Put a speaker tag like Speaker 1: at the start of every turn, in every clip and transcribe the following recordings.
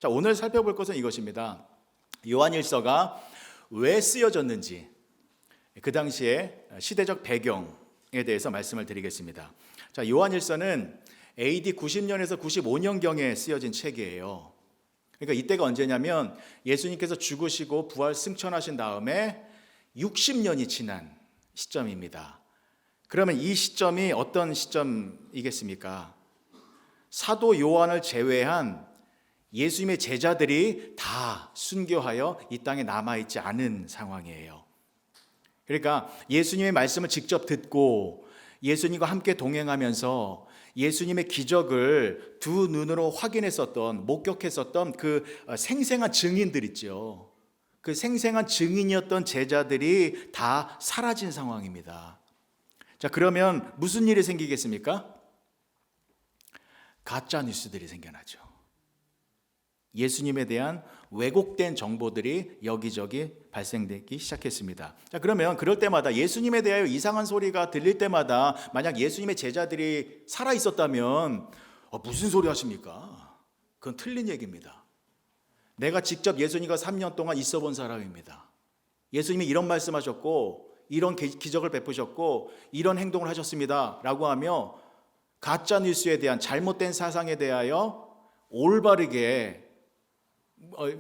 Speaker 1: 자, 오늘 살펴볼 것은 이것입니다. 요한일서가 왜 쓰여졌는지, 그 당시의 시대적 배경에 대해서 말씀을 드리겠습니다. 자, 요한일서는 AD 90년에서 95년경에 쓰여진 책이에요. 그러니까 이때가 언제냐면 예수님께서 죽으시고 부활 승천하신 다음에 60년이 지난 시점입니다. 그러면 이 시점이 어떤 시점이겠습니까? 사도 요한을 제외한 예수님의 제자들이 다 순교하여 이 땅에 남아있지 않은 상황이에요. 그러니까 예수님의 말씀을 직접 듣고 예수님과 함께 동행하면서 예수님의 기적을 두 눈으로 확인했었던, 목격했었던 그 생생한 증인들 있죠. 그 생생한 증인이었던 제자들이 다 사라진 상황입니다. 자, 그러면 무슨 일이 생기겠습니까? 가짜 뉴스들이 생겨나죠. 예수님에 대한 왜곡된 정보들이 여기저기 발생되기 시작했습니다. 자, 그러면 그럴 때마다 예수님에 대하여 이상한 소리가 들릴 때마다 만약 예수님의 제자들이 살아 있었다면 무슨 소리 하십니까? 그건 틀린 얘기입니다. 내가 직접 예수님과 3년 동안 있어 본 사람입니다. 예수님이 이런 말씀하셨고 이런 기적을 베푸셨고 이런 행동을 하셨습니다 라고 하며 가짜 뉴스에 대한 잘못된 사상에 대하여 올바르게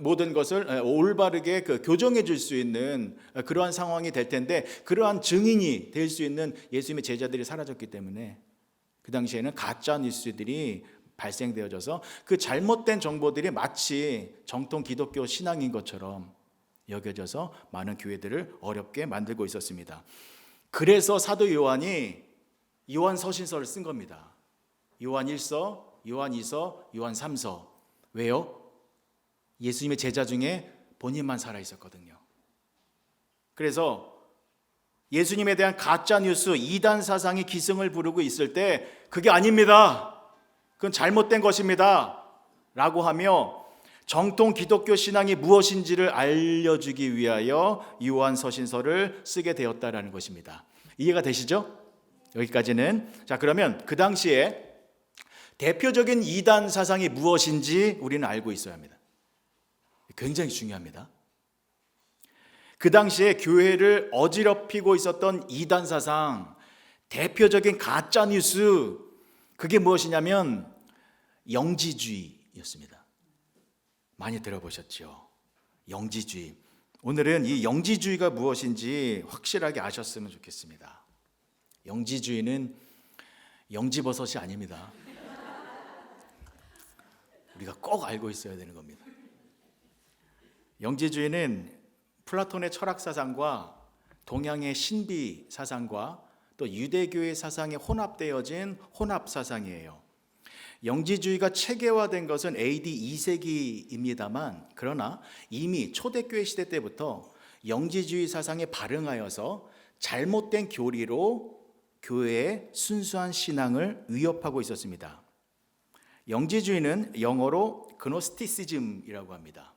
Speaker 1: 모든 것을 올바르게 교정해 줄 수 있는 그러한 상황이 될 텐데, 그러한 증인이 될 수 있는 예수님의 제자들이 사라졌기 때문에 그 당시에는 가짜 뉴스들이 발생되어져서 그 잘못된 정보들이 마치 정통 기독교 신앙인 것처럼 여겨져서 많은 교회들을 어렵게 만들고 있었습니다. 그래서 사도 요한이 요한 서신서를 쓴 겁니다. 요한 1서, 요한 2서, 요한 3서. 왜요? 예수님의 제자 중에 본인만 살아 있었거든요. 그래서 예수님에 대한 가짜 뉴스, 이단 사상이 기승을 부르고 있을 때 그게 아닙니다, 그건 잘못된 것입니다 라고 하며 정통 기독교 신앙이 무엇인지를 알려주기 위하여 요한 서신서를 쓰게 되었다라는 것입니다. 이해가 되시죠? 여기까지는. 자, 그러면 그 당시에 대표적인 이단 사상이 무엇인지 우리는 알고 있어야 합니다. 굉장히 중요합니다. 그 당시에 교회를 어지럽히고 있었던 이단 사상, 대표적인 가짜 뉴스, 그게 무엇이냐면 영지주의였습니다. 많이 들어보셨죠? 영지주의. 오늘은 이 영지주의가 무엇인지 확실하게 아셨으면 좋겠습니다. 영지주의는 영지버섯이 아닙니다. 우리가 꼭 알고 있어야 되는 겁니다. 영지주의는 플라톤의 철학 사상과 동양의 신비 사상과 또 유대교의 사상이 혼합되어진 혼합 사상이에요. 영지주의가 체계화된 것은 AD 2세기입니다만 그러나 이미 초대교회 시대 때부터 영지주의 사상에 발응하여서 잘못된 교리로 교회의 순수한 신앙을 위협하고 있었습니다. 영지주의는 영어로 그노스티시즘이라고 합니다.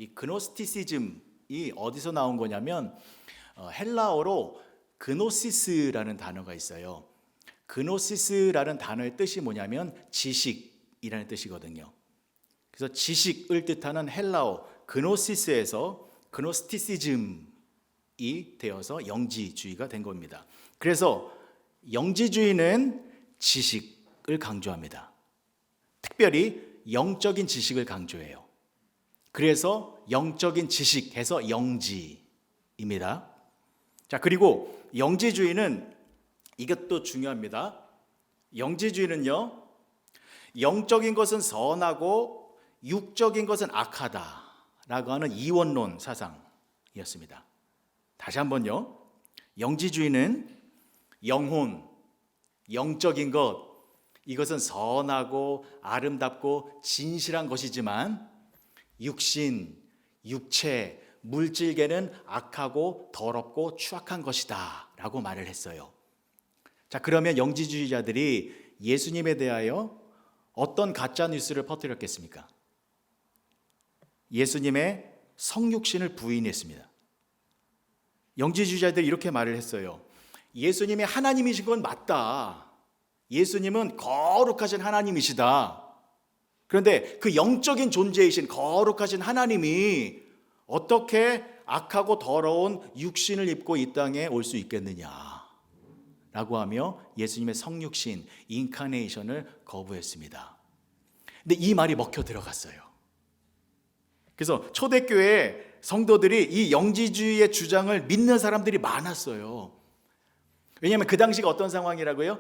Speaker 1: 이 그노스티시즘이 어디서 나온 거냐면 헬라어로 그노시스라는 단어가 있어요. 그노시스라는 단어의 뜻이 뭐냐면 지식이라는 뜻이거든요. 그래서 지식을 뜻하는 헬라어 그노시스에서 그노스티시즘이 되어서 영지주의가 된 겁니다. 그래서 영지주의는 지식을 강조합니다. 특별히 영적인 지식을 강조해요. 그래서 영적인 지식 해서 영지입니다. 자, 그리고 영지주의는 이것도 중요합니다. 영지주의는요, 영적인 것은 선하고 육적인 것은 악하다라고 하는 이원론 사상이었습니다. 다시 한번요. 영지주의는 영혼, 영적인 것, 이것은 선하고 아름답고 진실한 것이지만 육신, 육체, 물질계는 악하고 더럽고 추악한 것이다 라고 말을 했어요. 자, 그러면 영지주의자들이 예수님에 대하여 어떤 가짜 뉴스를 퍼뜨렸겠습니까? 예수님의 성육신을 부인했습니다. 영지주의자들이 이렇게 말을 했어요. 예수님이 하나님이신 건 맞다. 예수님은 거룩하신 하나님이시다. 그런데 그 영적인 존재이신 거룩하신 하나님이 어떻게 악하고 더러운 육신을 입고 이 땅에 올 수 있겠느냐 라고 하며 예수님의 성육신, 인카네이션을 거부했습니다. 근데 이 말이 먹혀 들어갔어요. 그래서 초대교회 성도들이 이 영지주의의 주장을 믿는 사람들이 많았어요. 왜냐하면 그 당시가 어떤 상황이라고요?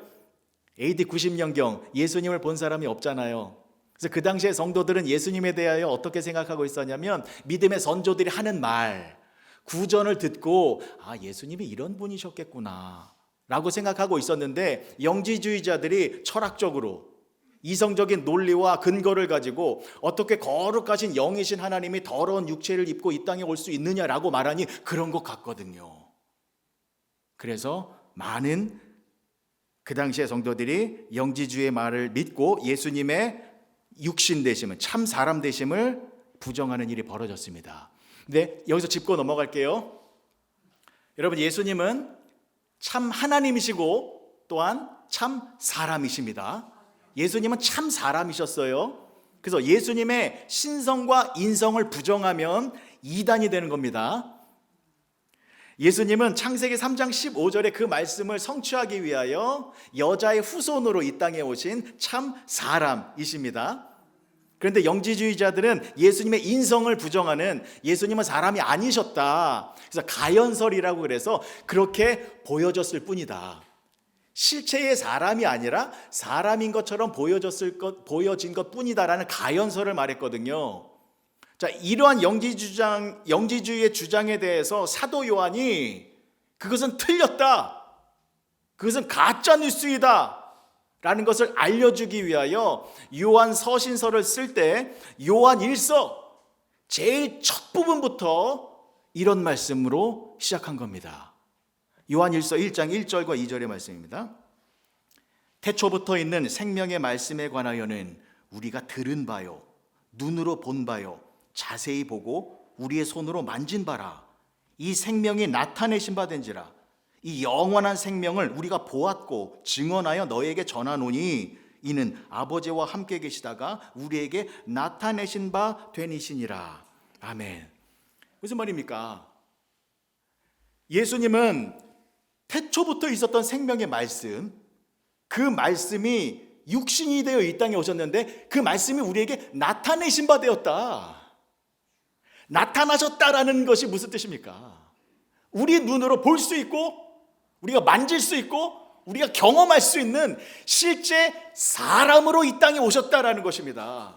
Speaker 1: AD 90년경 예수님을 본 사람이 없잖아요. 그래서 그 당시에 성도들은 예수님에 대하여 어떻게 생각하고 있었냐면 믿음의 선조들이 하는 말, 구전을 듣고 예수님이 이런 분이셨겠구나 라고 생각하고 있었는데, 영지주의자들이 철학적으로 이성적인 논리와 근거를 가지고 어떻게 거룩하신 영이신 하나님이 더러운 육체를 입고 이 땅에 올 수 있느냐라고 말하니 그런 것 같거든요. 그래서 많은 그 당시의 성도들이 영지주의의 말을 믿고 예수님의 육신 되심을, 참 사람 되심을 부정하는 일이 벌어졌습니다. 근데 여기서 짚고 넘어갈게요. 여러분, 예수님은 참 하나님이시고 또한 참 사람이십니다. 예수님은 참 사람이셨어요. 그래서 예수님의 신성과 인성을 부정하면 이단이 되는 겁니다. 예수님은 창세기 3장 15절에 그 말씀을 성취하기 위하여 여자의 후손으로 이 땅에 오신 참 사람이십니다. 그런데 영지주의자들은 예수님의 인성을 부정하는, 예수님은 사람이 아니셨다, 그래서 가연설이라고 그래서 그렇게 보여졌을 뿐이다, 실체의 사람이 아니라 사람인 것처럼 보여진 것 뿐이다라는 가연설을 말했거든요. 자, 이러한 영지주의의 주장에 대해서 사도 요한이 그것은 틀렸다, 그것은 가짜 뉴스이다 라는 것을 알려주기 위하여 요한 서신서를 쓸 때 요한 1서 제일 첫 부분부터 이런 말씀으로 시작한 겁니다. 요한 1서 1장 1절과 2절의 말씀입니다. 태초부터 있는 생명의 말씀에 관하여는 우리가 들은 바요, 눈으로 본 바요, 자세히 보고 우리의 손으로 만진 바라. 이 생명이 나타내신 바 된지라. 이 영원한 생명을 우리가 보았고 증언하여 너에게 전하노니 이는 아버지와 함께 계시다가 우리에게 나타내신 바 되니시니라. 아멘. 무슨 말입니까? 예수님은 태초부터 있었던 생명의 말씀, 그 말씀이 육신이 되어 이 땅에 오셨는데 그 말씀이 우리에게 나타내신 바 되었다. 나타나셨다라는 것이 무슨 뜻입니까? 우리 눈으로 볼 수 있고 우리가 만질 수 있고 우리가 경험할 수 있는 실제 사람으로 이 땅에 오셨다라는 것입니다.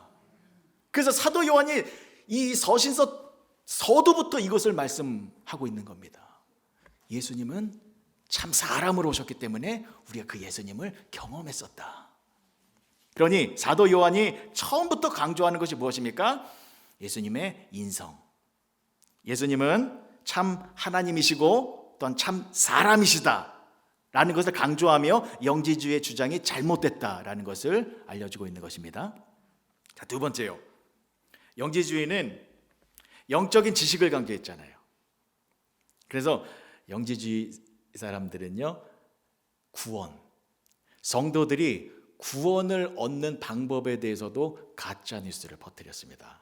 Speaker 1: 그래서 사도 요한이 이 서신서 서두부터 이것을 말씀하고 있는 겁니다. 예수님은 참 사람으로 오셨기 때문에 우리가 그 예수님을 경험했었다. 그러니 사도 요한이 처음부터 강조하는 것이 무엇입니까? 예수님의 인성. 예수님은 참 하나님이시고 또한 참 사람이시다 라는 것을 강조하며 영지주의의 주장이 잘못됐다라는 것을 알려주고 있는 것입니다. 자, 두 번째요. 영지주의는 영적인 지식을 강조했잖아요. 그래서 영지주의 사람들은요, 구원, 성도들이 구원을 얻는 방법에 대해서도 가짜 뉴스를 퍼뜨렸습니다.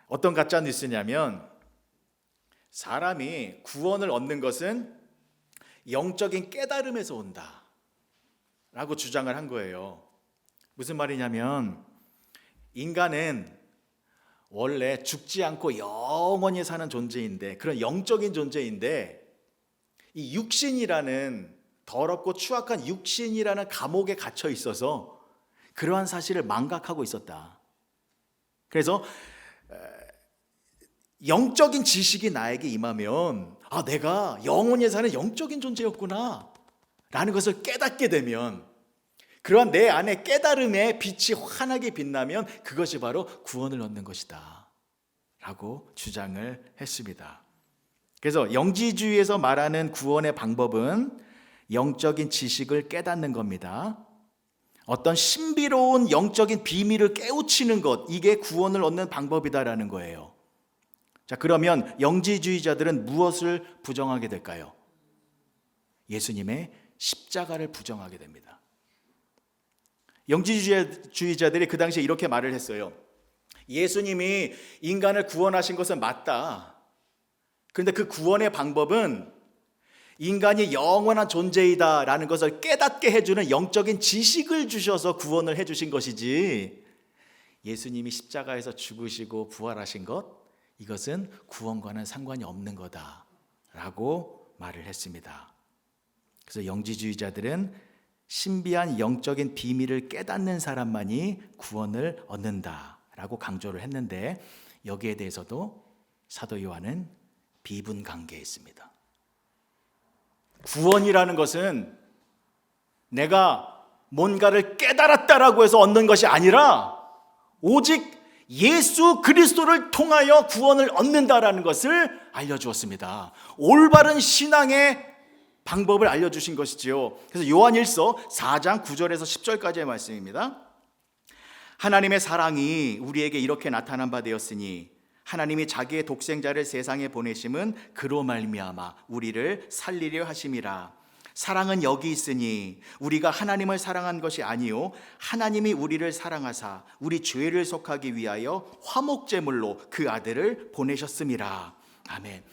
Speaker 1: 어떤 가짜 뉴스냐면, 사람이 구원을 얻는 것은 영적인 깨달음에서 온다 라고 주장을 한 거예요. 무슨 말이냐면, 인간은 원래 죽지 않고 영원히 사는 존재인데, 그런 영적인 존재인데, 이 육신이라는 더럽고 추악한 육신이라는 감옥에 갇혀 있어서 그러한 사실을 망각하고 있었다. 그래서 영적인 지식이 나에게 임하면 내가 영원히 사는 영적인 존재였구나 라는 것을 깨닫게 되면, 그러한 내 안에 깨달음의 빛이 환하게 빛나면 그것이 바로 구원을 얻는 것이다 라고 주장을 했습니다. 그래서 영지주의에서 말하는 구원의 방법은 영적인 지식을 깨닫는 겁니다. 어떤 신비로운 영적인 비밀을 깨우치는 것, 이게 구원을 얻는 방법이다라는 거예요. 자, 그러면 영지주의자들은 무엇을 부정하게 될까요? 예수님의 십자가를 부정하게 됩니다. 영지주의자들이 그 당시에 이렇게 말을 했어요. 예수님이 인간을 구원하신 것은 맞다. 그런데 그 구원의 방법은 인간이 영원한 존재이다라는 것을 깨닫게 해주는 영적인 지식을 주셔서 구원을 해주신 것이지, 예수님이 십자가에서 죽으시고 부활하신 것, 이것은 구원과는 상관이 없는 거다라고 말을 했습니다. 그래서 영지주의자들은 신비한 영적인 비밀을 깨닫는 사람만이 구원을 얻는다라고 강조를 했는데, 여기에 대해서도 사도 요한은 비분강개했습니다. 구원이라는 것은 내가 뭔가를 깨달았다라고 해서 얻는 것이 아니라 오직 예수 그리스도를 통하여 구원을 얻는다라는 것을 알려주었습니다. 올바른 신앙의 방법을 알려주신 것이지요. 그래서 요한일서 4장 9절에서 10절까지의 말씀입니다. 하나님의 사랑이 우리에게 이렇게 나타난 바 되었으니 하나님이 자기의 독생자를 세상에 보내심은 그로 말미암아 우리를 살리려 하심이라. 사랑은 여기 있으니 우리가 하나님을 사랑한 것이 아니요 하나님이 우리를 사랑하사 우리 죄를 속하기 위하여 화목제물로 그 아들을 보내셨음이라. 아멘.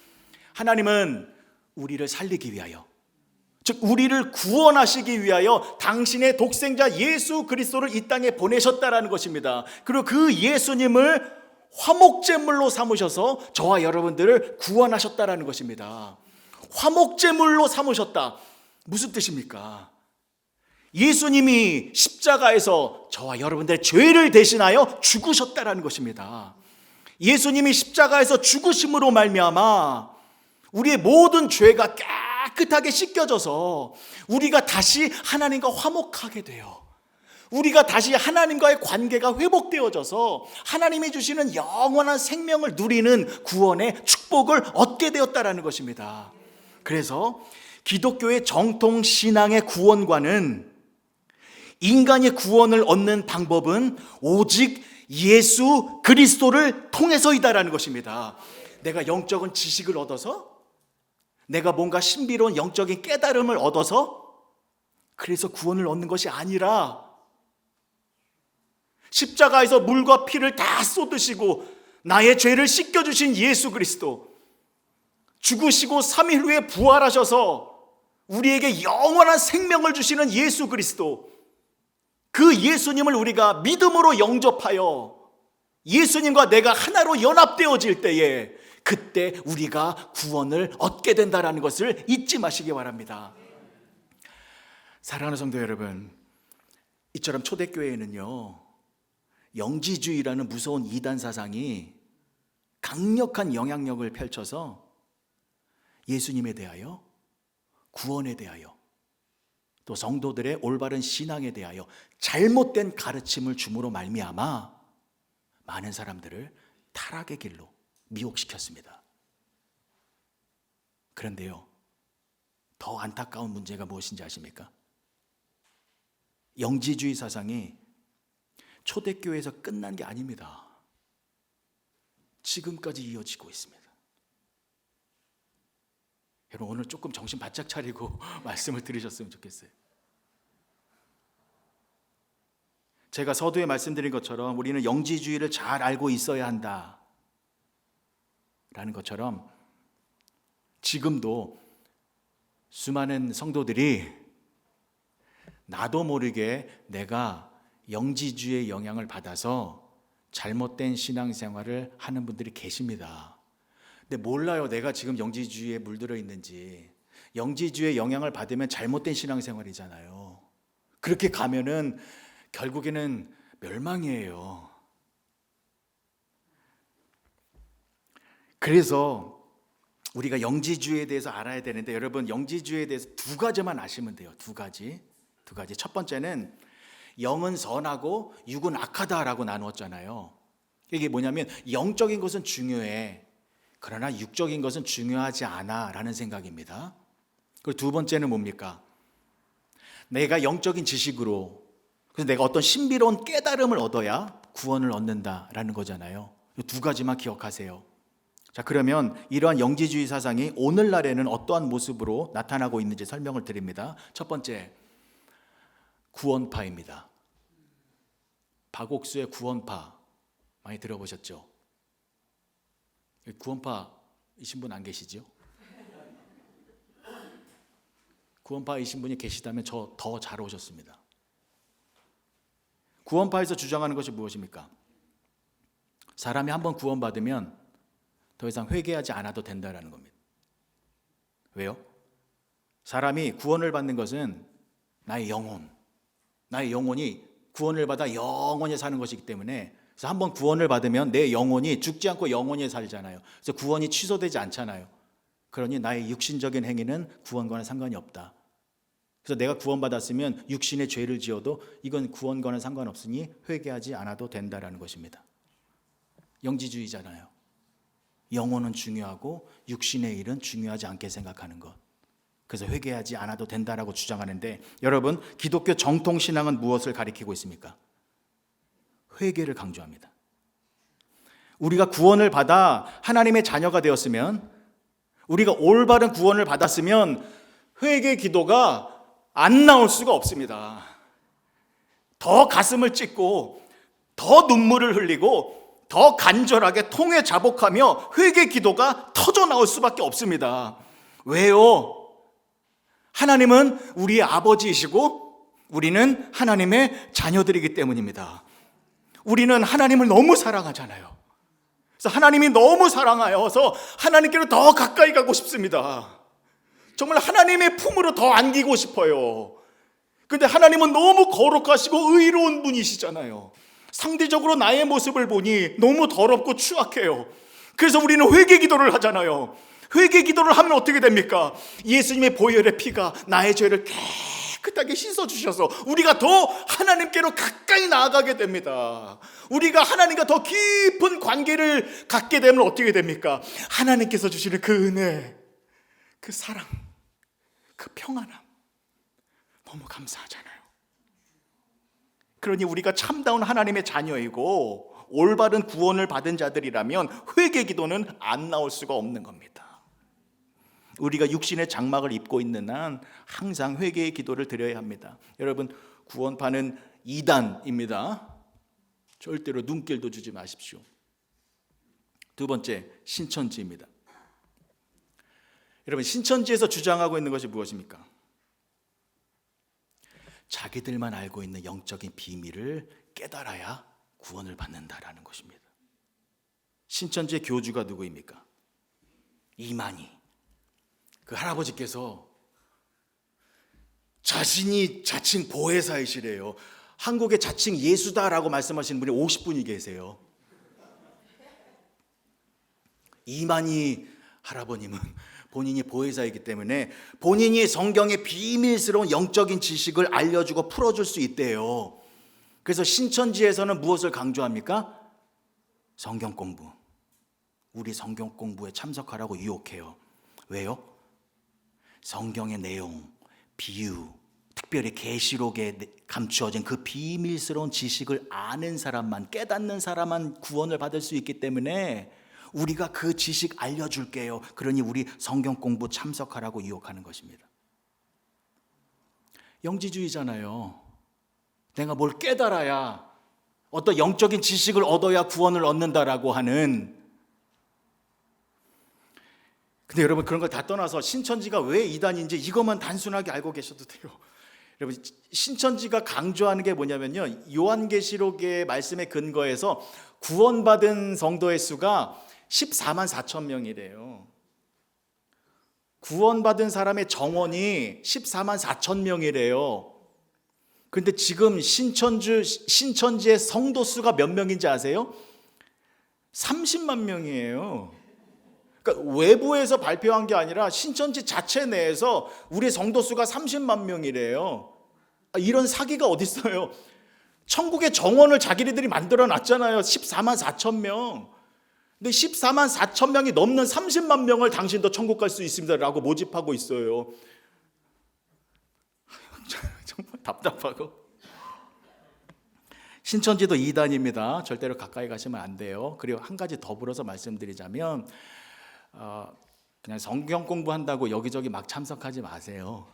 Speaker 1: 하나님은 우리를 살리기 위하여, 즉 우리를 구원하시기 위하여 당신의 독생자 예수 그리스도를 이 땅에 보내셨다라는 것입니다. 그리고 그 예수님을 화목제물로 삼으셔서 저와 여러분들을 구원하셨다라는 것입니다. 화목제물로 삼으셨다. 무슨 뜻입니까? 예수님이 십자가에서 저와 여러분들의 죄를 대신하여 죽으셨다라는 것입니다. 예수님이 십자가에서 죽으심으로 말미암아 우리의 모든 죄가 깨끗하게 씻겨져서 우리가 다시 하나님과 화목하게 돼요. 우리가 다시 하나님과의 관계가 회복되어져서 하나님이 주시는 영원한 생명을 누리는 구원의 축복을 얻게 되었다라는 것입니다. 그래서 기독교의 정통 신앙의 구원과는, 인간의 구원을 얻는 방법은 오직 예수 그리스도를 통해서이다라는 것입니다. 내가 영적인 지식을 얻어서, 내가 뭔가 신비로운 영적인 깨달음을 얻어서 그래서 구원을 얻는 것이 아니라, 십자가에서 물과 피를 다 쏟으시고 나의 죄를 씻겨주신 예수 그리스도, 죽으시고 3일 후에 부활하셔서 우리에게 영원한 생명을 주시는 예수 그리스도, 그 예수님을 우리가 믿음으로 영접하여 예수님과 내가 하나로 연합되어질 때에 그때 우리가 구원을 얻게 된다는 것을 잊지 마시기 바랍니다. 사랑하는 성도 여러분, 이처럼 초대교회에는요 영지주의라는 무서운 이단 사상이 강력한 영향력을 펼쳐서 예수님에 대하여, 구원에 대하여, 또 성도들의 올바른 신앙에 대하여 잘못된 가르침을 줌으로 말미암아 많은 사람들을 타락의 길로 미혹시켰습니다. 그런데요, 더 안타까운 문제가 무엇인지 아십니까? 영지주의 사상이 초대교회에서 끝난 게 아닙니다. 지금까지 이어지고 있습니다. 여러분, 오늘 조금 정신 바짝 차리고 말씀을 들으셨으면 좋겠어요. 제가 서두에 말씀드린 것처럼 우리는 영지주의를 잘 알고 있어야 한다 라는 것처럼, 지금도 수많은 성도들이 나도 모르게 내가 영지주의의 영향을 받아서 잘못된 신앙생활을 하는 분들이 계십니다. 근데 몰라요, 내가 지금 영지주의에 물들어 있는지. 영지주의의 영향을 받으면 잘못된 신앙생활이잖아요. 그렇게 가면은 결국에는 멸망이에요. 그래서 우리가 영지주의에 대해서 알아야 되는데, 여러분, 영지주의에 대해서 두 가지만 아시면 돼요. 두 가지. 첫 번째는 영은 선하고 육은 악하다라고 나누었잖아요. 이게 뭐냐면 영적인 것은 중요해, 그러나 육적인 것은 중요하지 않아 라는 생각입니다. 그리고 두 번째는 뭡니까? 내가 영적인 지식으로, 그래서 내가 어떤 신비로운 깨달음을 얻어야 구원을 얻는다라는 거잖아요. 이 두 가지만 기억하세요. 자, 그러면 이러한 영지주의 사상이 오늘날에는 어떠한 모습으로 나타나고 있는지 설명을 드립니다. 첫 번째, 구원파입니다. 박옥수의 구원파 많이 들어보셨죠? 구원파이신 분 안 계시죠? 구원파이신 분이 계시다면 저 더 잘 오셨습니다. 구원파에서 주장하는 것이 무엇입니까? 사람이 한번 구원받으면 더 이상 회개하지 않아도 된다는 겁니다. 왜요? 사람이 구원을 받는 것은 나의 영혼이 구원을 받아 영원히 사는 것이기 때문에, 그래서 한번 구원을 받으면 내 영혼이 죽지 않고 영원히 살잖아요. 그래서 구원이 취소되지 않잖아요. 그러니 나의 육신적인 행위는 구원과는 상관이 없다. 그래서 내가 구원받았으면 육신의 죄를 지어도 이건 구원과는 상관없으니 회개하지 않아도 된다라는 것입니다. 영지주의잖아요. 영혼은 중요하고 육신의 일은 중요하지 않게 생각하는 것. 그래서 회개하지 않아도 된다라고 주장하는데, 여러분, 기독교 정통신앙은 무엇을 가리키고 있습니까? 회개를 강조합니다. 우리가 구원을 받아 하나님의 자녀가 되었으면, 우리가 올바른 구원을 받았으면 회개 기도가 안 나올 수가 없습니다. 더 가슴을 찢고 더 눈물을 흘리고 더 간절하게 통회 자복하며 회개 기도가 터져 나올 수밖에 없습니다. 왜요? 하나님은 우리의 아버지이시고 우리는 하나님의 자녀들이기 때문입니다. 우리는 하나님을 너무 사랑하잖아요. 그래서 하나님이 너무 사랑하여서 하나님께로 더 가까이 가고 싶습니다. 정말 하나님의 품으로 더 안기고 싶어요. 근데 하나님은 너무 거룩하시고 의로운 분이시잖아요. 상대적으로 나의 모습을 보니 너무 더럽고 추악해요. 그래서 우리는 회개 기도를 하잖아요. 회개 기도를 하면 어떻게 됩니까? 예수님의 보혈의 피가 나의 죄를 깨끗하게 씻어주셔서 우리가 더 하나님께로 가까이 나아가게 됩니다. 우리가 하나님과 더 깊은 관계를 갖게 되면 어떻게 됩니까? 하나님께서 주시는 그 은혜, 그 사랑, 그 평안함 너무 감사하잖아요. 그러니 우리가 참다운 하나님의 자녀이고 올바른 구원을 받은 자들이라면 회개 기도는 안 나올 수가 없는 겁니다. 우리가 육신의 장막을 입고 있는 한 항상 회개의 기도를 드려야 합니다. 여러분, 구원파는 이단입니다. 절대로 눈길도 주지 마십시오. 두 번째, 신천지입니다. 여러분, 신천지에서 주장하고 있는 것이 무엇입니까? 자기들만 알고 있는 영적인 비밀을 깨달아야 구원을 받는다라는 것입니다. 신천지의 교주가 누구입니까? 이만희. 그 할아버지께서 자신이 자칭 보혜사이시래요. 한국의 자칭 예수다라고 말씀하시는 분이 50분이 계세요. 이만희 할아버님은 본인이 보혜사이기 때문에 본인이 성경의 비밀스러운 영적인 지식을 알려주고 풀어줄 수 있대요. 그래서 신천지에서는 무엇을 강조합니까? 성경 공부. 우리 성경 공부에 참석하라고 유혹해요. 왜요? 성경의 내용, 비유, 특별히 계시록에 감추어진 그 비밀스러운 지식을 아는 사람만, 깨닫는 사람만 구원을 받을 수 있기 때문에 우리가 그 지식 알려줄게요. 그러니 우리 성경 공부 참석하라고 유혹하는 것입니다. 영지주의잖아요. 내가 뭘 깨달아야, 어떤 영적인 지식을 얻어야 구원을 얻는다라고 하는. 근데 여러분, 그런 걸 다 떠나서 신천지가 왜 이단인지 이것만 단순하게 알고 계셔도 돼요. 여러분, 신천지가 강조하는 게 뭐냐면요, 요한계시록의 말씀에 근거해서 구원받은 성도의 수가 14만 4천 명이래요. 구원받은 사람의 정원이 14만 4천 명이래요. 근데 지금 신천지의 성도 수가 몇 명인지 아세요? 30만 명이에요. 그러니까 외부에서 발표한 게 아니라 신천지 자체 내에서 우리 성도 수가 30만 명이래요. 이런 사기가 어디 있어요? 천국의 정원을 자기네들이 만들어 놨잖아요. 14만 4천 명. 근데 14만 4천 명이 넘는 30만 명을 당신도 천국 갈 수 있습니다라고 모집하고 있어요. 정말 답답하고. 신천지도 이단입니다. 절대로 가까이 가시면 안 돼요. 그리고 한 가지 더불어서 말씀드리자면, 그냥 성경 공부한다고 여기저기 막 참석하지 마세요.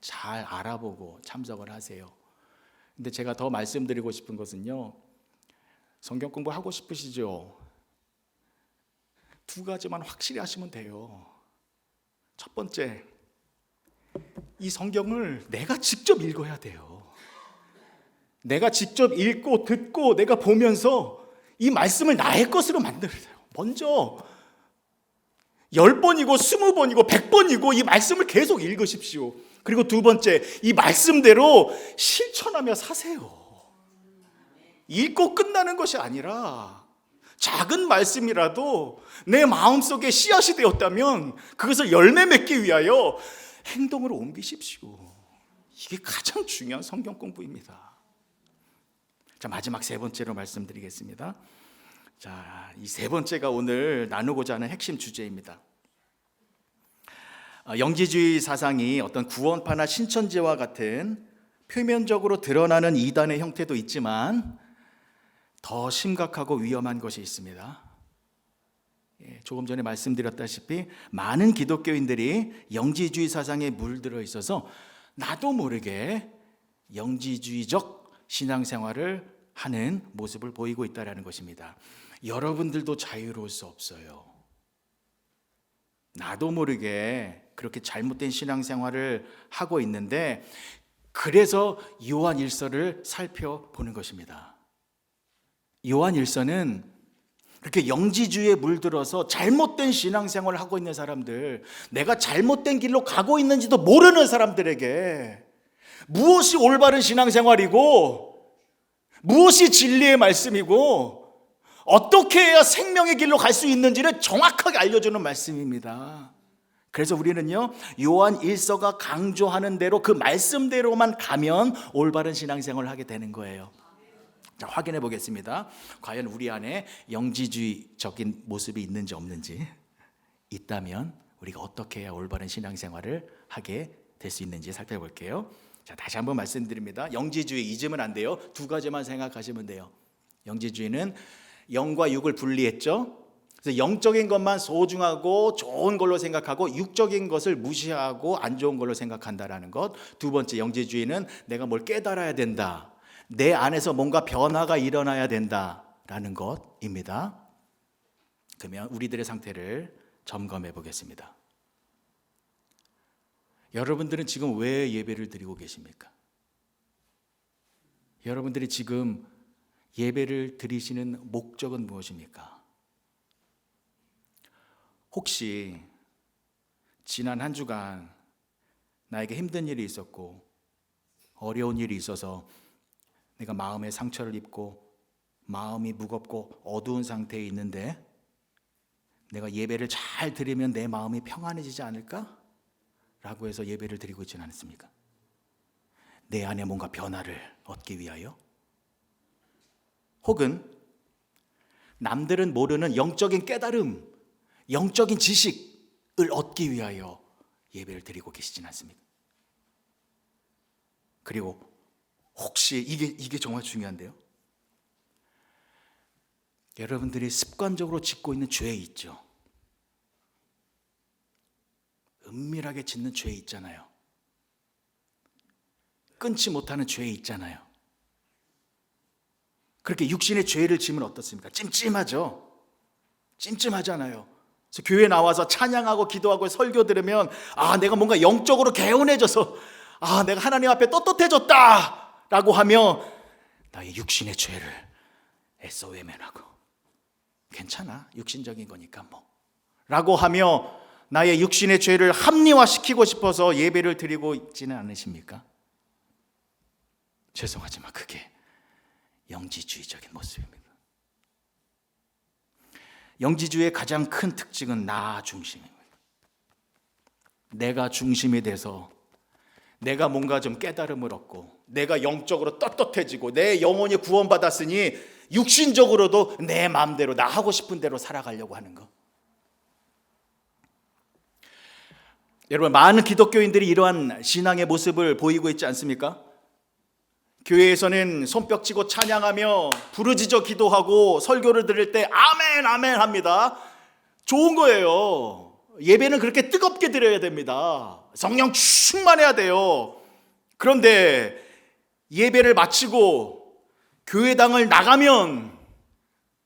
Speaker 1: 잘 알아보고 참석을 하세요. 근데 제가 더 말씀드리고 싶은 것은요, 성경 공부하고 싶으시죠? 두 가지만 확실히 하시면 돼요. 첫 번째, 이 성경을 내가 직접 읽어야 돼요. 내가 직접 읽고 듣고 내가 보면서 이 말씀을 나의 것으로 만들어야 돼요. 먼저 10번이고 20번이고 100번이고 이 말씀을 계속 읽으십시오. 그리고 두 번째, 이 말씀대로 실천하며 사세요. 읽고 끝나는 것이 아니라 작은 말씀이라도 내 마음속에 씨앗이 되었다면 그것을 열매 맺기 위하여 행동으로 옮기십시오. 이게 가장 중요한 성경 공부입니다. 자, 마지막 세 번째로 말씀드리겠습니다. 자, 이 세 번째가 오늘 나누고자 하는 핵심 주제입니다. 영지주의 사상이 어떤 구원파나 신천지와 같은 표면적으로 드러나는 이단의 형태도 있지만 더 심각하고 위험한 것이 있습니다. 조금 전에 말씀드렸다시피 많은 기독교인들이 영지주의 사상에 물들어 있어서 나도 모르게 영지주의적 신앙생활을 하는 모습을 보이고 있다는 것입니다. 여러분들도 자유로울 수 없어요. 나도 모르게 그렇게 잘못된 신앙생활을 하고 있는데, 그래서 요한 1서를 살펴보는 것입니다. 요한 1서는 그렇게 영지주의에 물들어서 잘못된 신앙생활을 하고 있는 사람들, 내가 잘못된 길로 가고 있는지도 모르는 사람들에게 무엇이 올바른 신앙생활이고 무엇이 진리의 말씀이고 어떻게 해야 생명의 길로 갈 수 있는지를 정확하게 알려주는 말씀입니다. 그래서 우리는요, 요한 1서가 강조하는 대로 그 말씀대로만 가면 올바른 신앙생활을 하게 되는 거예요. 자, 확인해 보겠습니다. 과연 우리 안에 영지주의적인 모습이 있는지 없는지, 있다면 우리가 어떻게 해야 올바른 신앙생활을 하게 될 수 있는지 살펴볼게요. 자, 다시 한번 말씀드립니다. 영지주의 잊으면 안 돼요. 두 가지만 생각하시면 돼요. 영지주의는 영과 육을 분리했죠. 그래서 영적인 것만 소중하고 좋은 걸로 생각하고 육적인 것을 무시하고 안 좋은 걸로 생각한다라는 것. 두 번째, 영지주의는 내가 뭘 깨달아야 된다, 내 안에서 뭔가 변화가 일어나야 된다라는 것입니다. 그러면 우리들의 상태를 점검해 보겠습니다. 여러분들은 지금 왜 예배를 드리고 계십니까? 여러분들이 지금 예배를 드리시는 목적은 무엇입니까? 혹시 지난 한 주간 나에게 힘든 일이 있었고 어려운 일이 있어서 내가 마음에 상처를 입고 마음이 무겁고 어두운 상태에 있는데 내가 예배를 잘 드리면 내 마음이 평안해지지 않을까? 라고 해서 예배를 드리고 있지는 않습니까? 내 안에 뭔가 변화를 얻기 위하여? 혹은 남들은 모르는 영적인 깨달음, 영적인 지식을 얻기 위하여 예배를 드리고 계시진 않습니다. 그리고 혹시 이게 정말 중요한데요, 여러분들이 습관적으로 짓고 있는 죄 있죠. 은밀하게 짓는 죄 있잖아요. 끊지 못하는 죄 있잖아요. 그렇게 육신의 죄를 지면 어떻습니까? 찜찜하죠. 찜찜하잖아요. 그래서 교회 나와서 찬양하고 기도하고 설교 들으면 내가 뭔가 영적으로 개운해져서 내가 하나님 앞에 떳떳해졌다 라고 하며 나의 육신의 죄를 애써 외면하고 괜찮아, 육신적인 거니까 뭐 라고 하며 나의 육신의 죄를 합리화시키고 싶어서 예배를 드리고 있지는 않으십니까? 죄송하지만 그게 영지주의적인 모습입니다. 영지주의의 가장 큰 특징은 나 중심입니다. 내가 중심이 돼서 내가 뭔가 좀 깨달음을 얻고 내가 영적으로 떳떳해지고 내 영혼이 구원받았으니 육신적으로도 내 마음대로 나 하고 싶은 대로 살아가려고 하는 것. 여러분, 많은 기독교인들이 이러한 신앙의 모습을 보이고 있지 않습니까? 교회에서는 손뼉치고 찬양하며 부르짖어 기도하고 설교를 들을 때 아멘 아멘 합니다. 좋은 거예요. 예배는 그렇게 뜨겁게 드려야 됩니다. 성령 충만해야 돼요. 그런데 예배를 마치고 교회당을 나가면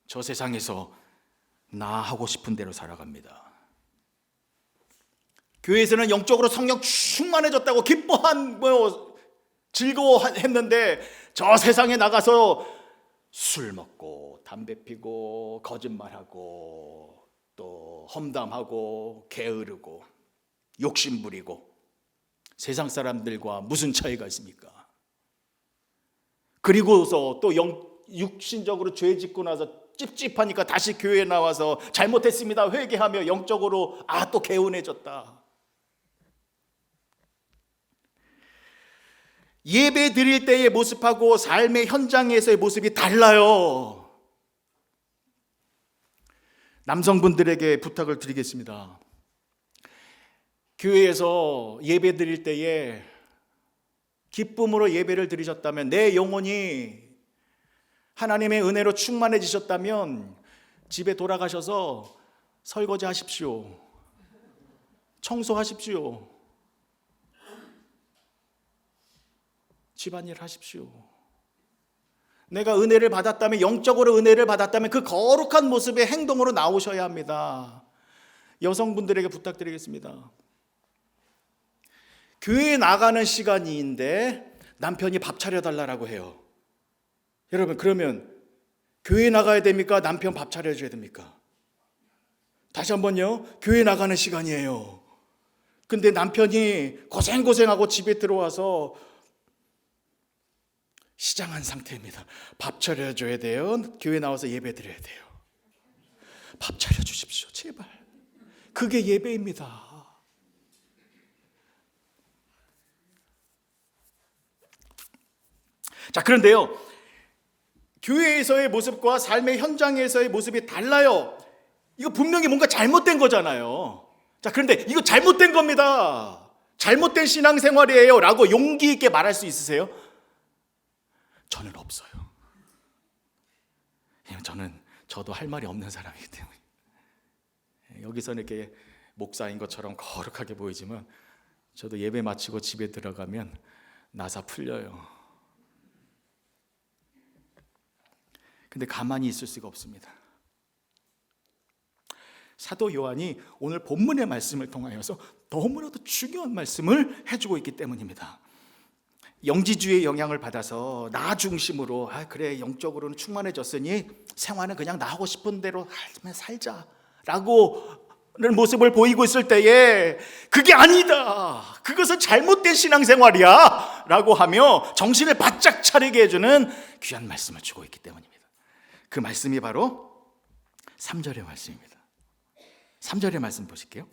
Speaker 1: 저 세상에서 나 하고 싶은 대로 살아갑니다. 교회에서는 영적으로 성령 충만해졌다고 즐거워했는데 저 세상에 나가서 술 먹고 담배 피고 거짓말하고 또 험담하고 게으르고 욕심 부리고 세상 사람들과 무슨 차이가 있습니까? 그리고서 또 육신적으로 죄 짓고 나서 찝찝하니까 다시 교회에 나와서 잘못했습니다 회개하며 영적으로 또 개운해졌다. 예배 드릴 때의 모습하고 삶의 현장에서의 모습이 달라요. 남성분들에게 부탁을 드리겠습니다. 교회에서 예배 드릴 때에 기쁨으로 예배를 드리셨다면, 내 영혼이 하나님의 은혜로 충만해지셨다면 집에 돌아가셔서 설거지 하십시오. 청소하십시오. 집안일 하십시오. 내가 은혜를 받았다면, 영적으로 은혜를 받았다면 그 거룩한 모습의 행동으로 나오셔야 합니다. 여성분들에게 부탁드리겠습니다. 교회에 나가는 시간인데 남편이 밥 차려달라고 해요. 여러분, 그러면 교회 나가야 됩니까? 남편 밥 차려줘야 됩니까? 다시 한번요. 교회 나가는 시간이에요. 근데 남편이 고생하고 집에 들어와서 시장한 상태입니다. 밥 차려줘야 돼요. 교회 나와서 예배 드려야 돼요. 밥 차려주십시오, 제발. 그게 예배입니다. 자, 그런데요, 교회에서의 모습과 삶의 현장에서의 모습이 달라요. 이거 분명히 뭔가 잘못된 거잖아요. 자, 그런데 이거 잘못된 겁니다. 잘못된 신앙생활이에요 라고 용기 있게 말할 수 있으세요? 저는 없어요. 저도 할 말이 없는 사람이기 때문에. 여기서는 이렇게 목사인 것처럼 거룩하게 보이지만 저도 예배 마치고 집에 들어가면 나사 풀려요. 근데 가만히 있을 수가 없습니다. 사도 요한이 오늘 본문의 말씀을 통하여서 너무나도 중요한 말씀을 해주고 있기 때문입니다. 영지주의의 영향을 받아서 나 중심으로 그래, 영적으로는 충만해졌으니 생활은 그냥 나 하고 싶은 대로 살자라고 는 모습을 보이고 있을 때에 그게 아니다, 그것은 잘못된 신앙생활이야 라고 하며 정신을 바짝 차리게 해주는 귀한 말씀을 주고 있기 때문입니다. 그 말씀이 바로 3절의 말씀입니다. 3절의 말씀 보실게요.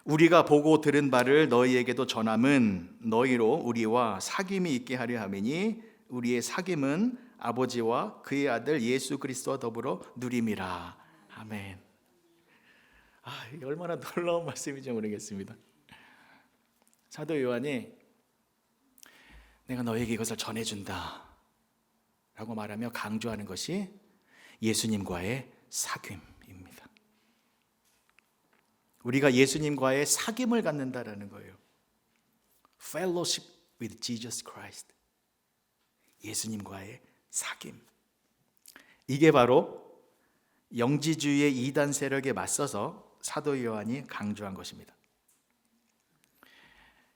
Speaker 1: 우리가 보고 들은 바를 너희에게도 전함은 너희로 우리와 사귐이 있게 하려 함이니 우리의 사귐은 아버지와 그의 아들 예수 그리스도와 더불어 누림이라. 아멘. 이게 얼마나 놀라운 말씀인지 모르겠습니다. 사도 요한이 내가 너에게 이것을 전해준다 라고 말하며 강조하는 것이 예수님과의 사귐입니다. 우리가 예수님과의 사귐을 갖는다라는 거예요. Fellowship with Jesus Christ. 예수님과의 사귐. 이게 바로 영지주의의 이단 세력에 맞서서 사도 요한이 강조한 것입니다.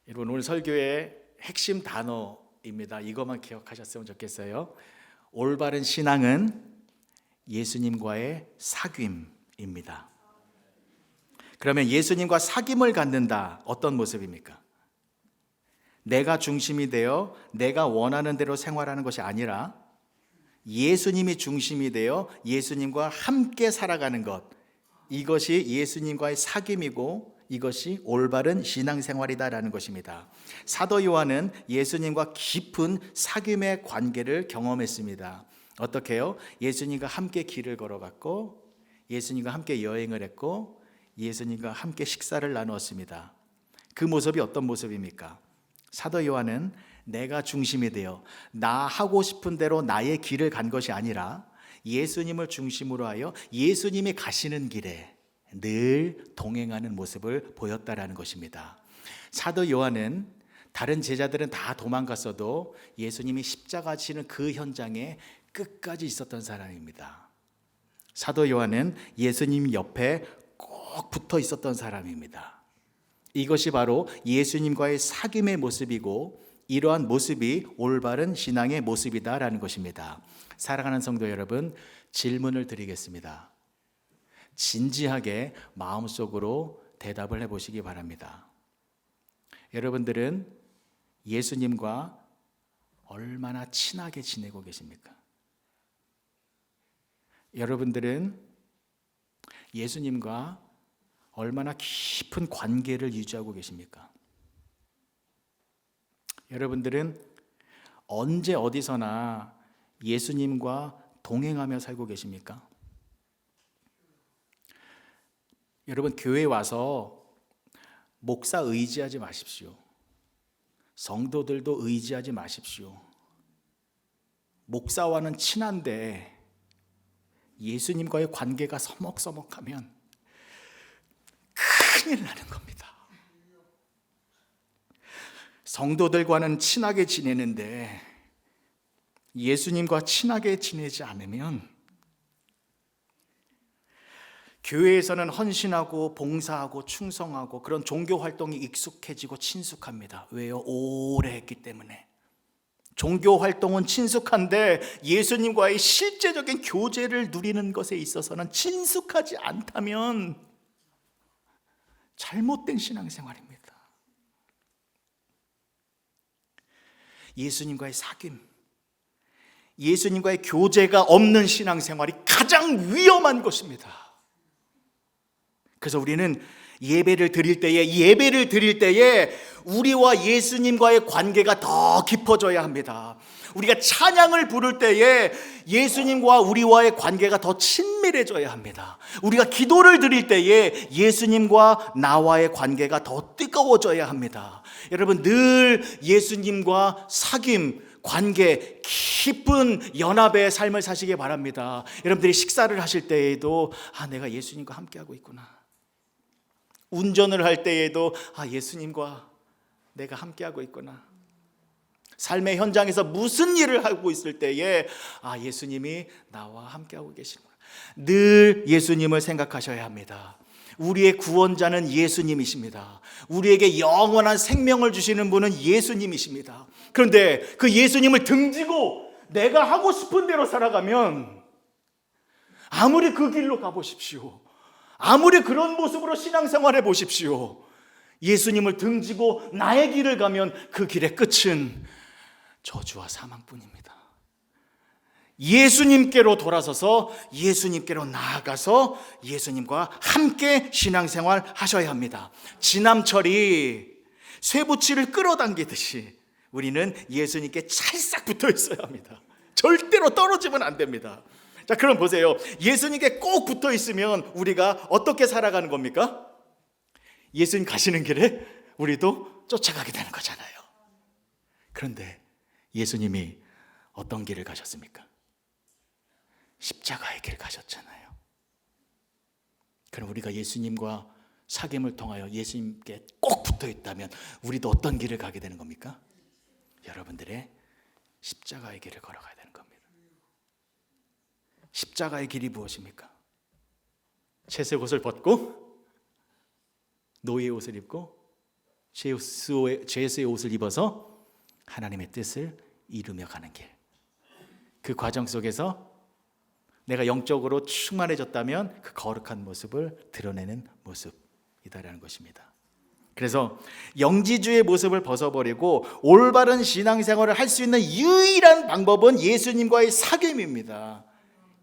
Speaker 1: 여러분, 오늘 설교의 핵심 단어입니다. 이것만 기억하셨으면 좋겠어요. 올바른 신앙은 예수님과의 사귐입니다. 그러면 예수님과 사귐을 갖는다, 어떤 모습입니까? 내가 중심이 되어 내가 원하는 대로 생활하는 것이 아니라 예수님이 중심이 되어 예수님과 함께 살아가는 것, 이것이 예수님과의 사귐이고 이것이 올바른 신앙생활이다라는 것입니다. 사도 요한은 예수님과 깊은 사귐의 관계를 경험했습니다. 어떻게요? 예수님과 함께 길을 걸어갔고 예수님과 함께 여행을 했고 예수님과 함께 식사를 나누었습니다. 그 모습이 어떤 모습입니까? 사도 요한은 내가 중심이 되어 나 하고 싶은 대로 나의 길을 간 것이 아니라 예수님을 중심으로 하여 예수님이 가시는 길에 늘 동행하는 모습을 보였다라는 것입니다. 사도 요한은 다른 제자들은 다 도망갔어도 예수님이 십자가 지는 그 현장에 끝까지 있었던 사람입니다. 사도 요한은 예수님 옆에 꼭 붙어 있었던 사람입니다. 이것이 바로 예수님과의 사귐의 모습이고 이러한 모습이 올바른 신앙의 모습이다라는 것입니다. 사랑하는 성도 여러분, 질문을 드리겠습니다. 진지하게 마음속으로 대답을 해보시기 바랍니다. 여러분들은 예수님과 얼마나 친하게 지내고 계십니까? 여러분들은 예수님과 얼마나 깊은 관계를 유지하고 계십니까? 여러분들은 언제 어디서나 예수님과 동행하며 살고 계십니까? 여러분, 교회에 와서 목사 의지하지 마십시오. 성도들도 의지하지 마십시오. 목사와는 친한데 예수님과의 관계가 서먹서먹하면 큰일 나는 겁니다. 성도들과는 친하게 지내는데 예수님과 친하게 지내지 않으면 교회에서는 헌신하고 봉사하고 충성하고 그런 종교 활동이 익숙해지고 친숙합니다. 왜요? 오래 했기 때문에. 종교 활동은 친숙한데 예수님과의 실제적인 교제를 누리는 것에 있어서는 친숙하지 않다면 잘못된 신앙생활입니다. 예수님과의 사귐, 예수님과의 교제가 없는 신앙생활이 가장 위험한 것입니다. 그래서 우리는 예배를 드릴 때에 우리와 예수님과의 관계가 더 깊어져야 합니다. 우리가 찬양을 부를 때에 예수님과 우리와의 관계가 더 친밀해져야 합니다. 우리가 기도를 드릴 때에 예수님과 나와의 관계가 더 뜨거워져야 합니다. 여러분, 늘 예수님과 사귐, 관계, 깊은 연합의 삶을 사시기 바랍니다. 여러분들이 식사를 하실 때에도 내가 예수님과 함께하고 있구나. 운전을 할 때에도 예수님과 내가 함께하고 있구나. 삶의 현장에서 무슨 일을 하고 있을 때에 예수님이 나와 함께하고 계시구나. 늘 예수님을 생각하셔야 합니다. 우리의 구원자는 예수님이십니다. 우리에게 영원한 생명을 주시는 분은 예수님이십니다. 그런데 그 예수님을 등지고 내가 하고 싶은 대로 살아가면 아무리 그 길로 가보십시오. 아무리 그런 모습으로 신앙생활 해보십시오. 예수님을 등지고 나의 길을 가면 그 길의 끝은 저주와 사망뿐입니다. 예수님께로 돌아서서 예수님께로 나아가서 예수님과 함께 신앙생활 하셔야 합니다. 지남철이 쇠붙이를 끌어당기듯이 우리는 예수님께 찰싹 붙어 있어야 합니다. 절대로 떨어지면 안 됩니다. 자, 그럼 보세요. 예수님께 꼭 붙어 있으면 우리가 어떻게 살아가는 겁니까? 예수님 가시는 길에 우리도 쫓아가게 되는 거잖아요. 그런데 예수님이 어떤 길을 가셨습니까? 십자가의 길 가셨잖아요. 그럼 우리가 예수님과 사귐을 통하여 예수님께 꼭 붙어 있다면 우리도 어떤 길을 가게 되는 겁니까? 여러분들의 십자가의 길을 걸어가야 되는 겁니다. 십자가의 길이 무엇입니까? 채색 옷을 벗고 노예의 옷을 입고 죄수의 옷을 입어서 하나님의 뜻을 이루며 가는 길. 그 과정 속에서 내가 영적으로 충만해졌다면 그 거룩한 모습을 드러내는 모습이다라는 것입니다. 그래서 영지주의 모습을 벗어버리고 올바른 신앙생활을 할 수 있는 유일한 방법은 예수님과의 사귐입니다.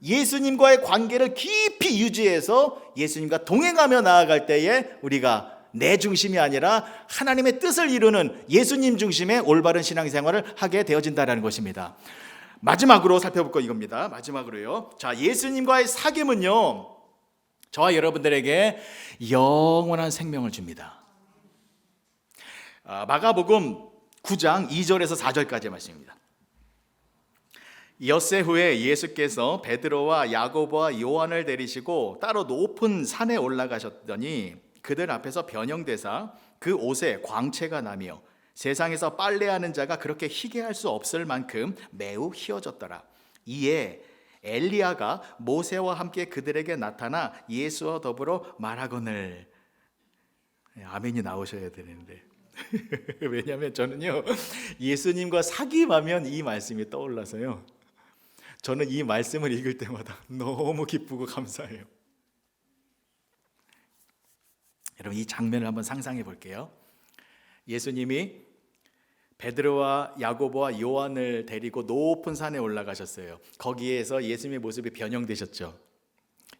Speaker 1: 예수님과의 관계를 깊이 유지해서 예수님과 동행하며 나아갈 때에 우리가 내 중심이 아니라 하나님의 뜻을 이루는 예수님 중심의 올바른 신앙생활을 하게 되어진다는 것입니다. 마지막으로 살펴볼 거 이겁니다. 마지막으로요. 자, 예수님과의 사귐은요, 저와 여러분들에게 영원한 생명을 줍니다. 마가복음 9장 2절에서 4절까지의 말씀입니다. 엿새 후에 예수께서 베드로와 야고보와 요한을 데리시고 따로 높은 산에 올라가셨더니 그들 앞에서 변형되사 그 옷에 광채가 나며 세상에서 빨래하는 자가 그렇게 희게 할 수 없을 만큼 매우 희어졌더라. 이에 엘리야가 모세와 함께 그들에게 나타나 예수와 더불어 말하거늘. 아멘이 나오셔야 되는데 왜냐하면 저는요, 예수님과 사귐하면 이 말씀이 떠올라서요, 저는 이 말씀을 읽을 때마다 너무 기쁘고 감사해요. 여러분, 이 장면을 한번 상상해 볼게요. 예수님이 베드로와 야고보와 요한을 데리고 높은 산에 올라가셨어요. 거기에서 예수님의 모습이 변형되셨죠.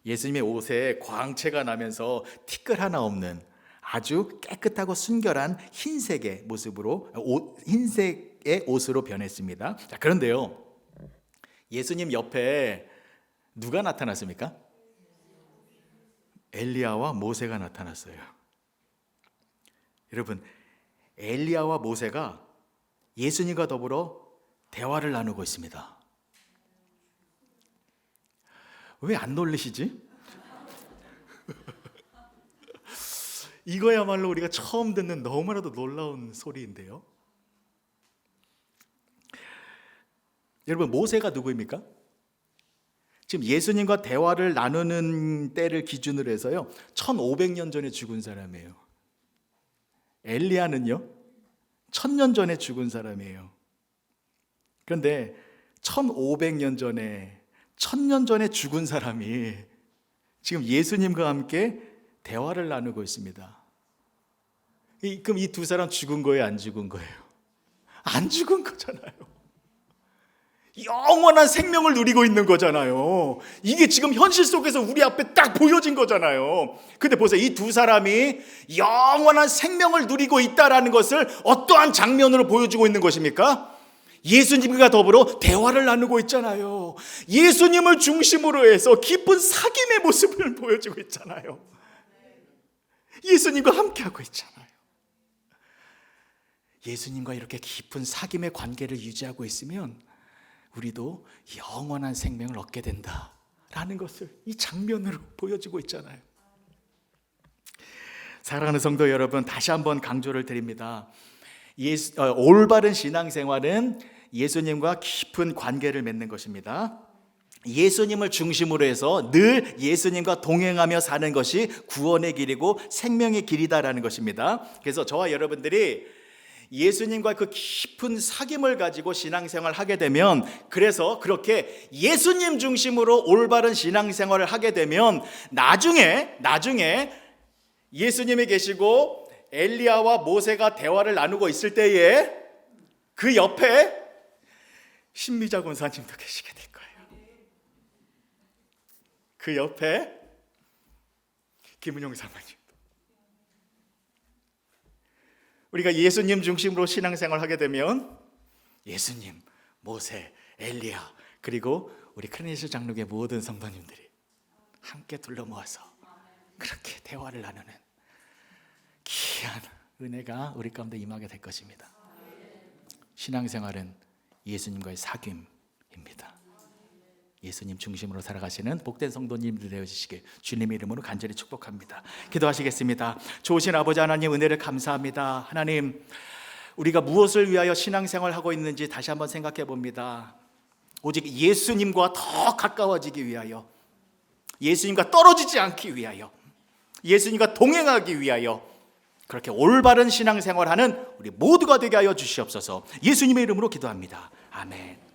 Speaker 1: 예수님의 옷에 광채가 나면서 티끌 하나 없는 아주 깨끗하고 순결한 흰색의 모습으로, 흰색의 옷으로 변했습니다. 자, 그런데요, 예수님 옆에 누가 나타났습니까? 엘리야와 모세가 나타났어요. 여러분, 엘리야와 모세가 예수님과 더불어 대화를 나누고 있습니다. 왜 안 놀리시지? 이거야말로 우리가 처음 듣는 너무나도 놀라운 소리인데요. 여러분, 모세가 누구입니까? 지금 예수님과 대화를 나누는 때를 기준으로 해서요, 1500년 전에 죽은 사람이에요. 엘리야는요, 1000년 전에 죽은 사람이에요. 그런데 1500년 전에, 1000년 전에 죽은 사람이 지금 예수님과 함께 대화를 나누고 있습니다. 그럼 이 두 사람 죽은 거예요, 안 죽은 거예요? 안 죽은 거잖아요. 영원한 생명을 누리고 있는 거잖아요. 이게 지금 현실 속에서 우리 앞에 딱 보여진 거잖아요. 근데 보세요, 이 두 사람이 영원한 생명을 누리고 있다라는 것을 어떠한 장면으로 보여주고 있는 것입니까? 예수님과 더불어 대화를 나누고 있잖아요. 예수님을 중심으로 해서 깊은 사귐의 모습을 보여주고 있잖아요. 예수님과 함께하고 있잖아요. 예수님과 이렇게 깊은 사귐의 관계를 유지하고 있으면 우리도 영원한 생명을 얻게 된다라는 것을 이 장면으로 보여주고 있잖아요. 사랑하는 성도 여러분, 다시 한번 강조를 드립니다. 올바른 신앙생활은 예수님과 깊은 관계를 맺는 것입니다. 예수님을 중심으로 해서 늘 예수님과 동행하며 사는 것이 구원의 길이고 생명의 길이다라는 것입니다. 그래서 저와 여러분들이 예수님과 그 깊은 사귐을 가지고 신앙생활을 하게 되면, 그래서 그렇게 예수님 중심으로 올바른 신앙생활을 하게 되면 나중에 예수님이 계시고 엘리야와 모세가 대화를 나누고 있을 때에 그 옆에 신미자 권사님도 계시게 될 거예요. 그 옆에 김은영 사모님. 우리가 예수님 중심으로 신앙생활을 하게 되면 예수님, 모세, 엘리야, 그리고 우리 크리스천 장로교의 모든 성도님들이 함께 둘러 모아서 그렇게 대화를 나누는 귀한 은혜가 우리 가운데 임하게 될 것입니다. 신앙생활은 예수님과의 사귐입니다. 예수님 중심으로 살아가시는 복된 성도님들 되어주시길 주님의 이름으로 간절히 축복합니다. 기도하시겠습니다. 좋으신 아버지 하나님, 은혜를 감사합니다. 하나님, 우리가 무엇을 위하여 신앙생활을 하고 있는지 다시 한번 생각해 봅니다. 오직 예수님과 더 가까워지기 위하여, 예수님과 떨어지지 않기 위하여, 예수님과 동행하기 위하여 그렇게 올바른 신앙생활하는 우리 모두가 되게 하여 주시옵소서. 예수님의 이름으로 기도합니다. 아멘.